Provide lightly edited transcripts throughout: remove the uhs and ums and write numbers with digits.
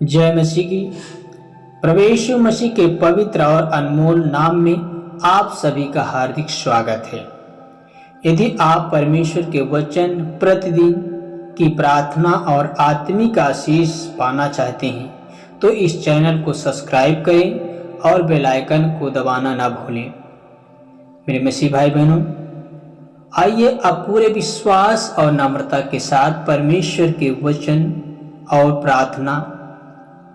जय मसीह की। प्रभु यीशु मसीह के पवित्र और अनमोल नाम में आप सभी का हार्दिक स्वागत है। यदि आप परमेश्वर के वचन प्रतिदिन की प्रार्थना और आत्मिक आशीष पाना चाहते हैं तो इस चैनल को सब्सक्राइब करें और बेल आइकन को दबाना ना भूलें। मेरे मसीह भाई बहनों, आइए आप पूरे विश्वास और नम्रता के साथ परमेश्वर के वचन और प्रार्थना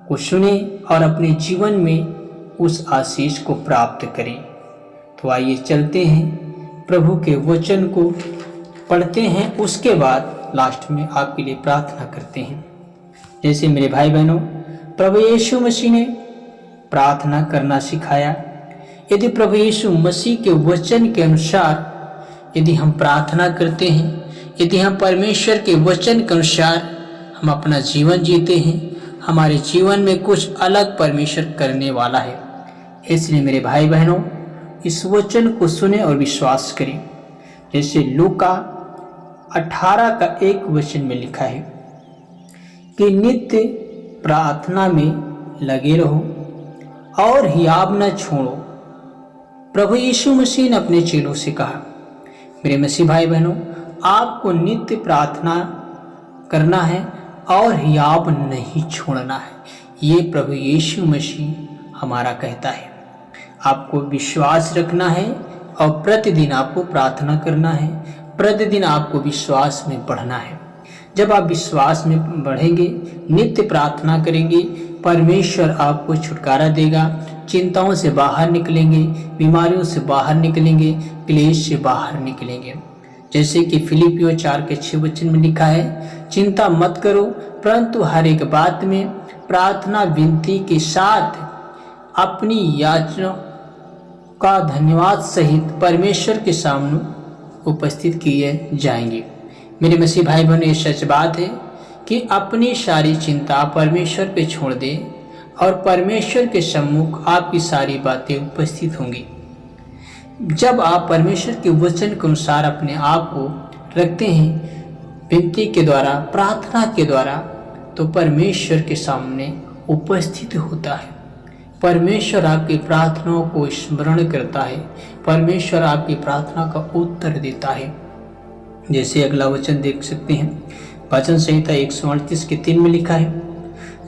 को सुने और अपने जीवन में उस आशीष को प्राप्त करें। तो आइए चलते हैं, प्रभु के वचन को पढ़ते हैं, उसके बाद लास्ट में आपके लिए प्रार्थना करते हैं। जैसे मेरे भाई बहनों, प्रभु यीशु मसीह ने प्रार्थना करना सिखाया। यदि प्रभु यीशु मसीह के वचन के अनुसार यदि हम प्रार्थना करते हैं, यदि हम परमेश्वर के वचन के अनुसार हम अपना जीवन जीते हैं, हमारे जीवन में कुछ अलग परमेश्वर करने वाला है। इसलिए मेरे भाई बहनों, इस वचन को सुने और विश्वास करें। जैसे लूका 18 का 1 वचन में लिखा है कि नित्य प्रार्थना में लगे रहो और हियाब न छोड़ो। प्रभु यीशु मसीह ने अपने चेलों से कहा। मेरे मसीह भाई बहनों, आपको नित्य प्रार्थना करना है और हियाब नहीं छोड़ना है। ये प्रभु यीशु मसीह हमारा कहता है। आपको विश्वास रखना है और प्रतिदिन आपको प्रार्थना करना है, प्रतिदिन आपको विश्वास में बढ़ना है। जब आप विश्वास में बढ़ेंगे, नित्य प्रार्थना करेंगे, परमेश्वर आपको छुटकारा देगा, चिंताओं से बाहर निकलेंगे, बीमारियों से बाहर निकलेंगे, क्लेश से बाहर निकलेंगे। जैसे कि फिलिपियों 4 के 6 वचन में लिखा है, चिंता मत करो परंतु हर एक बात में प्रार्थना विनती के साथ अपनी याचना का धन्यवाद सहित परमेश्वर के सामने उपस्थित किए जाएंगे। मेरे मसीह भाई बहनों, ये सच बात है कि अपनी सारी चिंता परमेश्वर पे छोड़ दें और परमेश्वर के सम्मुख आपकी सारी बातें उपस्थित होंगी। जब आप परमेश्वर के वचन के अनुसार अपने आप को रखते हैं, विनती के द्वारा, प्रार्थना के द्वारा, तो परमेश्वर के सामने उपस्थित होता है। परमेश्वर आपकी प्रार्थनाओं को स्मरण करता है, परमेश्वर आपकी प्रार्थना का उत्तर देता है। जैसे अगला वचन देख सकते हैं, वचन संहिता 138 के 3 में लिखा है,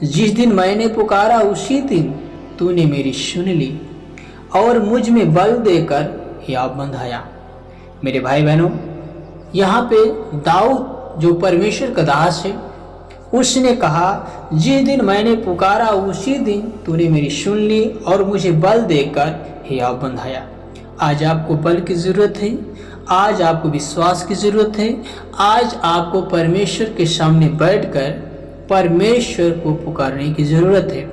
जिस दिन मैंने पुकारा उसी दिन तूने मेरी सुन ली और मुझ में बल देकर हियाब बंधाया। मेरे भाई बहनों, यहाँ पे दाऊद जो परमेश्वर का दास है, उसने कहा, जिस दिन मैंने पुकारा उसी दिन तूने मेरी सुन ली और मुझे बल देकर हियाब बंधाया। आज आपको बल की जरूरत है, आज आपको विश्वास की जरूरत है, आज आपको परमेश्वर के सामने बैठकर परमेश्वर को पुकारने की जरूरत है।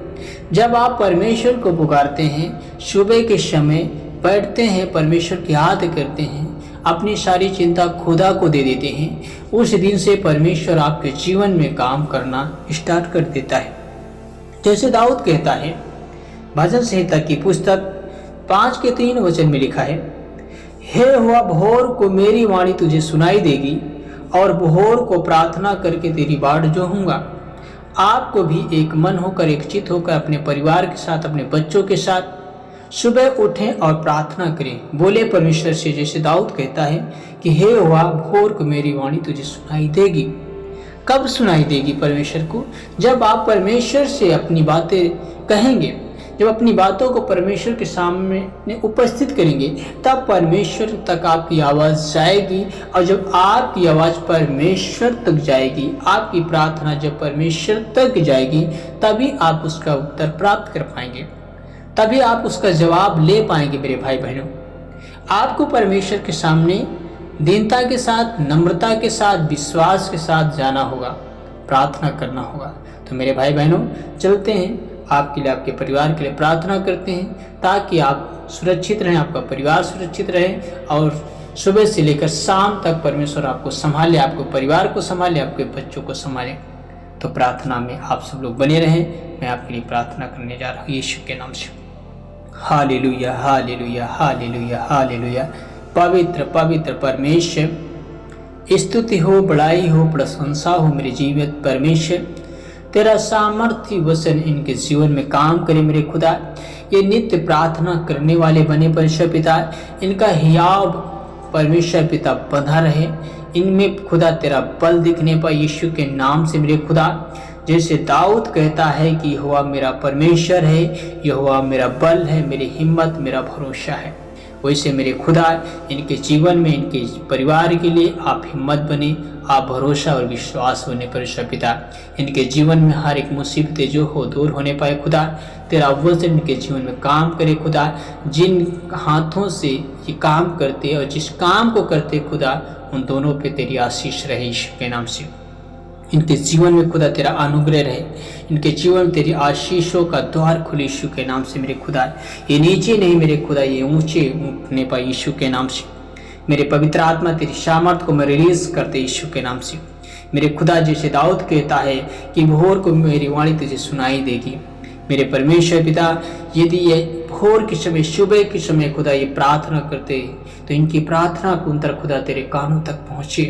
जब आप परमेश्वर को पुकारते हैं, सुबह के समय बैठते हैं, परमेश्वर की याद करते हैं, अपनी सारी चिंता खुदा को दे देते हैं, उस दिन से परमेश्वर आपके जीवन में काम करना स्टार्ट कर देता है। जैसे दाऊद कहता है, भजन संहिता की पुस्तक 5 के 3 वचन में लिखा है, हे हुआ भोर को मेरी वाणी तुझे सुनाई देगी और भोर को प्रार्थना करके तेरी बाट जोहूंगा। आपको भी एक मन होकर, एक चित होकर अपने परिवार के साथ, अपने बच्चों के साथ सुबह उठें और प्रार्थना करें। बोले परमेश्वर से, जैसे दाऊद कहता है कि हे हुआ भोर को मेरी वाणी तुझे सुनाई देगी। कब सुनाई देगी परमेश्वर को? जब आप परमेश्वर से अपनी बातें कहेंगे, जब अपनी बातों को परमेश्वर के सामने उपस्थित करेंगे, तब परमेश्वर तक आपकी आवाज़ जाएगी। और जब आपकी आवाज़ परमेश्वर तक जाएगी, आपकी प्रार्थना जब परमेश्वर तक जाएगी, तभी आप उसका उत्तर प्राप्त कर पाएंगे, तभी आप उसका जवाब ले पाएंगे। मेरे भाई बहनों, आपको परमेश्वर के सामने दीनता के साथ, नम्रता के साथ, विश्वास के साथ जाना होगा, प्रार्थना करना होगा। तो मेरे भाई बहनों, चलते हैं, आपके लिए, आपके परिवार के लिए प्रार्थना करते हैं, ताकि आप सुरक्षित रहें, आपका परिवार सुरक्षित रहे और सुबह से लेकर शाम तक परमेश्वर आपको संभाले, आपको परिवार को संभाले, आपके बच्चों को संभाले। तो प्रार्थना में आप सब लोग बने रहें। मैं आपके लिए प्रार्थना करने जा रहा हूँ यीशु के नाम से। Hallelujah, hallelujah, hallelujah, hallelujah. पवित्र पवित्र परमेश्वर, स्तुति हो, बड़ाई हो, प्रशंसा हो मेरे जीवित परमेश्वर। तेरा सामर्थ्य वचन इनके जीवन में काम करे मेरे खुदा। ये नित्य प्रार्थना करने वाले बने परमेश्वर पिता, इनका हियाव परमेश्वर पिता बंधा रहे, इनमें खुदा तेरा बल दिखने पर यीशु के नाम से मेरे खुदा। जैसे दाऊद कहता है कि यहोवा मेरा परमेश्वर है, यहोवा मेरा बल है, मेरी हिम्मत, मेरा भरोसा है, वैसे मेरे खुदा इनके जीवन में, इनके परिवार के लिए आप हिम्मत बने, आप भरोसा और विश्वास होने परमेश्वर पिता। इनके जीवन में हर एक मुसीबतें जो हो दूर होने पाए खुदा। तेरा वचन इनके जीवन में काम करे खुदा। जिन हाथों से ये काम करते और जिस काम को करते खुदा, उन दोनों पे तेरी आशीष रहे यीशु के नाम से। इनके जीवन में खुदा तेरा अनुग्रह रहे, इनके जीवन में तेरी आशीषों का द्वार खुले यीशु के नाम से मेरे खुदा। ये नीचे नहीं मेरे खुदा, ये ऊंचे उठने पाए यीशु के नाम से। मेरे पवित्र आत्मा तेरी सामर्थ को मैं रिलीज करते यीशु के नाम से मेरे खुदा। जैसे दाऊद कहता है कि भोर को मेरी वाणी तुझे सुनाई देगी। मेरे परमेश्वर पिता, यदि ये भोर के समय, सुबह के समय खुदा ये प्रार्थना करते तो इनकी प्रार्थना को उत्तर खुदा तेरे कानों तक पहुंचे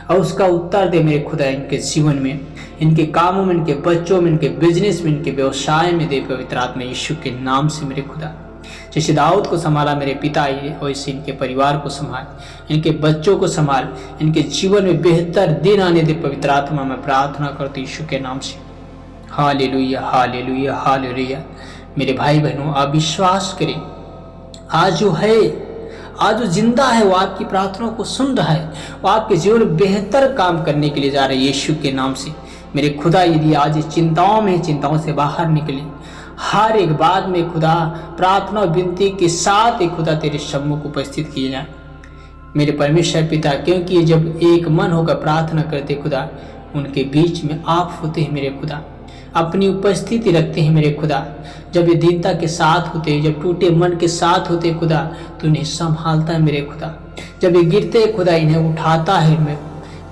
और उसका उत्तर दे मेरे खुदा। इनके जीवन में, इनके कामों में, इनके बच्चों में, इनके बिजनेस में, इनके व्यवसाय में दे पवित्र आत्मा यीशु के नाम से मेरे खुदा। जैसे दाऊद को संभाला मेरे पिता, वैसे इनके परिवार को संभाल, इनके बच्चों को संभाल, इनके जीवन में बेहतर दिन आने दे पवित्र आत्मा। मैं प्रार्थना करती यीशु के नाम से। Hallelujah, hallelujah, hallelujah. मेरे भाई बहनों, आप विश्वास करें, आज जो है, आज जो जिंदा है, वो आपकी प्रार्थना को सुन रहा है, वो आपके जीवन में बेहतर काम करने के लिए जा रहे हैं यीशु के नाम से मेरे खुदा। यदि आज चिंताओं में, चिंताओं से बाहर निकले, हर एक बात में खुदा प्रार्थना और विनती के साथ ही खुदा तेरे सम्मुख उपस्थित किए जाए मेरे परमेश्वर पिता। क्योंकि जब एक मन होकर प्रार्थना करते खुदा, उनके बीच में आप होते हैं मेरे खुदा, अपनी उपस्थिति रखते हैं मेरे खुदा। जब ये दीनता के साथ होते, जब टूटे मन के साथ होते खुदा, तो इन्हें संभालता है मेरे खुदा। जब ये गिरते खुदा, इन्हें उठाता है। मैं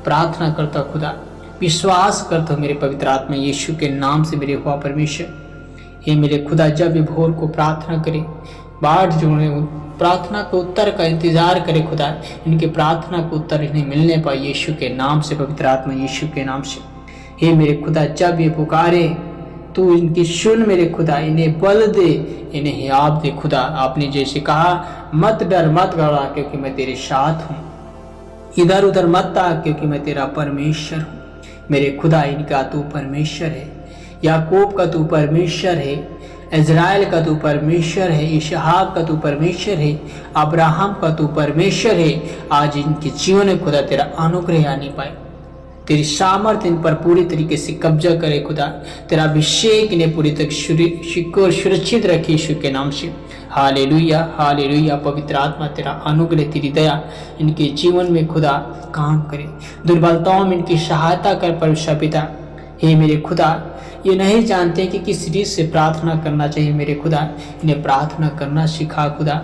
प्रार्थना करता खुदा, विश्वास करता हूँ मेरे पवित्र आत्मा यीशु के नाम से मेरे हुआ परमेश्वर। हे मेरे खुदा, जब ये भोर को प्रार्थना करे, बाट जोड़े, प्रार्थना को उत्तर का इंतजार करे खुदा, इनके प्रार्थना को उत्तर इन्हें मिलने पाए यीशु के नाम से पवित्र आत्मा यीशु के नाम से। हे मेरे खुदा, जब ये पुकारे तू इनकी सुन मेरे खुदा, इन्हें बल दे, इन्हें हियाव दे खुदा। आपने जैसे कहा, मत डर मत घबरा क्योंकि मैं तेरे साथ हूँ, इधर उधर मत आ क्योंकि मैं तेरा परमेश्वर हूँ मेरे खुदा। इनका तू परमेश्वर है, याकूब का तू परमेश्वर है, इज़राइल का तू परमेश्वर है, इसहाक का तू परमेश्वर है, अब्राहम का तू परमेश्वर है। आज इनके जीवन में खुदा तेरा अनुग्रह आने पाए, तेरी सामर्थ इन पर पूरी तरीके से कब्जा करे खुदा। तेरा अभिषेक इन्हें पूरी तक सुरक्षित रखे यीशु के नाम से। Hallelujah, hallelujah. पवित्र आत्मा तेरा अनुग्रह, तेरी दया इनके जीवन में खुदा काम करे। दुर्बलताओं में इनकी सहायता कर परमेश्वर पिता। हे मेरे खुदा, ये नहीं जानते कि किस रीत से प्रार्थना करना चाहिए मेरे खुदा, इन्हें प्रार्थना करना सिखा खुदा।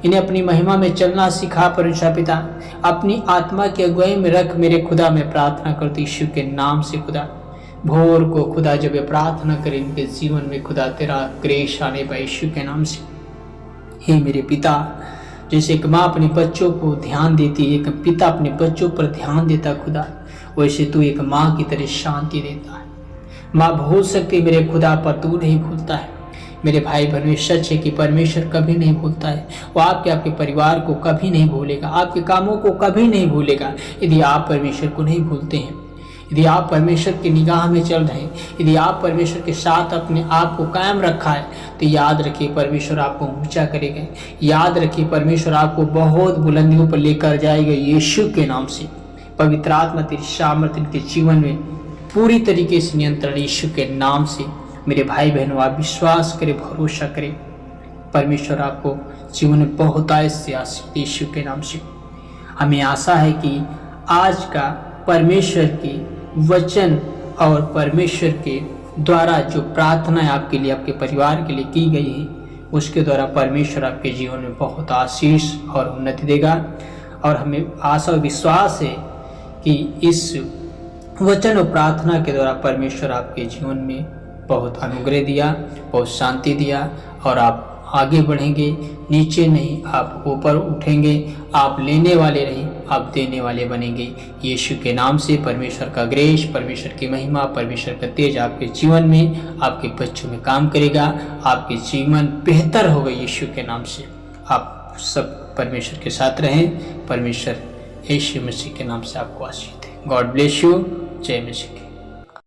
इन्हें अपनी महिमा में चलना सिखा परमेश्वर पिता। अपनी आत्मा की अगुवाई में रख मेरे खुदा। मैं प्रार्थना करती यीशु के नाम से खुदा। भोर को खुदा जब ये प्रार्थना करें, इनके जीवन में खुदा तेरा ग्रेस आने पाए यीशु के नाम से। हे मेरे पिता, जैसे एक माँ अपने बच्चों को ध्यान देती, एक पिता अपने बच्चों पर ध्यान देता खुदा, वैसे तू एक माँ की तरह शांति देता है। माँ भूल सकती मेरे खुदा, पर तू नहीं भूलता है मेरे भाई बहनों। सच है कि परमेश्वर कभी नहीं भूलता है। वो आपके परिवार को कभी नहीं भूलेगा, आपके कामों को कभी नहीं भूलेगा। यदि आप परमेश्वर को नहीं भूलते हैं, यदि आप परमेश्वर की निगाह में चल रहे हैं, यदि आप परमेश्वर के साथ अपने आप को कायम रखा है, तो याद रखिए परमेश्वर आपको ऊंचा करेगा। याद रखिए परमेश्वर आपको बहुत बुलंदियों पर लेकर जाएगा यीशु के नाम से। पवित्र आत्मा तेरी सामर्थ इनके जीवन में पूरी तरीके से नियंत्रण यीशु के नाम से। मेरे भाई बहनों, आप विश्वास करें, भरोसा करें, परमेश्वर आपको जीवन में बहुत से आशीष यीशु के नाम से। हमें आशा है कि आज का परमेश्वर की वचन और परमेश्वर के द्वारा जो प्रार्थनाएं आपके लिए, आपके परिवार के लिए की गई है, उसके द्वारा परमेश्वर आपके जीवन में बहुत आशीष और उन्नति देगा। और हमें आशा और विश्वास है कि इस वचन और प्रार्थना के द्वारा परमेश्वर आपके जीवन में बहुत अनुग्रह दिया, बहुत शांति दिया, और आप आगे बढ़ेंगे, नीचे नहीं, आप ऊपर उठेंगे। आप लेने वाले नहीं, आप देने वाले बनेंगे। यीशु के नाम से परमेश्वर का ग्रेस, परमेश्वर की महिमा, परमेश्वर का तेज आपके जीवन में, आपके बच्चों में काम करेगा। आपके जीवन बेहतर होगा यीशु के नाम से। आप सब परमेश्वर के साथ रहें। परमेश्वर यीशु मसीह के नाम से आपको आशीष दे। God bless you. जय मसीह।